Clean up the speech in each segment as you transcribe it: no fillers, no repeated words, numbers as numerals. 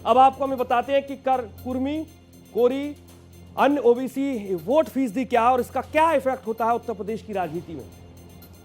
अब आपको हमें बताते हैं कि कुर्मी, कोरी, अन्य ओबीसी वोट फीसदी क्या है और इसका क्या इफेक्ट होता है उत्तर प्रदेश की राजनीति में।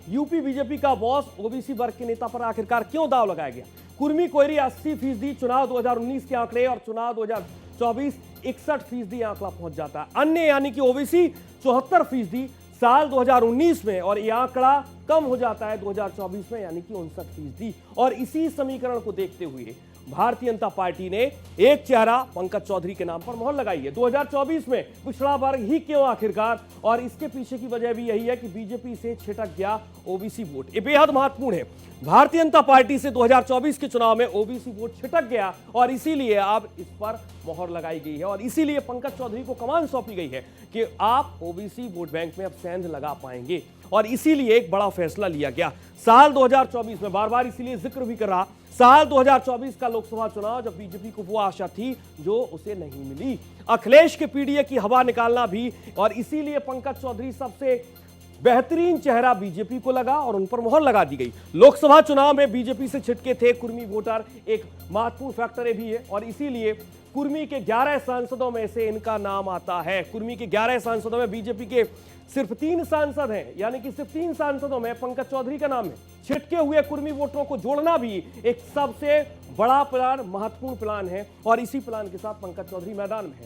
यूपी बीजेपी का बॉस ओबीसी वर्ग के नेता पर आखिरकार क्यों दाव लगाया गया। कुर्मी कोयरी 80% चुनाव 2019 के आंकड़े और चुनाव 2024 61% आंकड़ा पहुंच जाता है। अन्य यानी कि ओबीसी 74% साल 2019 में और यह आंकड़ा कम हो जाता है 2024 में यानी कि 59%। और इसी समीकरण को देखते हुए भारतीय जनता पार्टी ने एक चेहरा पंकज चौधरी के नाम पर मोहर लगाई है। 2024 में पिछड़ा वर्ग ही क्यों आखिरकार, और इसके पीछे की वजह भी यही है कि बीजेपी से छिटक गया ओबीसी वोट। ये बेहद महत्वपूर्ण है। भारतीय जनता पार्टी से 2024 के चुनाव में ओबीसी वोट छिटक गया और इसीलिए अब इस पर मोहर लगाई गई है और इसीलिए पंकज चौधरी को कमान सौंपी गई है कि आप ओबीसी वोट बैंक में अब सेंध लगा पाएंगे। और इसीलिए एक बड़ा फैसला लिया गया साल 2024 में, बार बार इसीलिए जिक्र भी कर रहा, साल 2024 का लोकसभा चुनाव जब बीजेपी को वो आशा थी जो उसे नहीं मिली, अखिलेश के पीडीए की हवा निकालना भी, और इसीलिए पंकज चौधरी सबसे बेहतरीन चेहरा बीजेपी को लगा और उन पर मोहर लगा दी गई। लोकसभा चुनाव में बीजेपी से छिटके थे कुर्मी वोटर, एक महत्वपूर्ण फैक्टर भी है और इसीलिए कुर्मी के 11 सांसदों में से इनका नाम आता है। कुर्मी के 11 सांसदों में बीजेपी के सिर्फ 3 सांसद हैं, यानी कि सिर्फ 3 सांसदों में पंकज चौधरी का नाम है। छिटके हुए कुर्मी वोटरों को जोड़ना भी एक सबसे बड़ा प्लान, महत्वपूर्ण प्लान है और इसी प्लान के साथ पंकज चौधरी मैदान में है।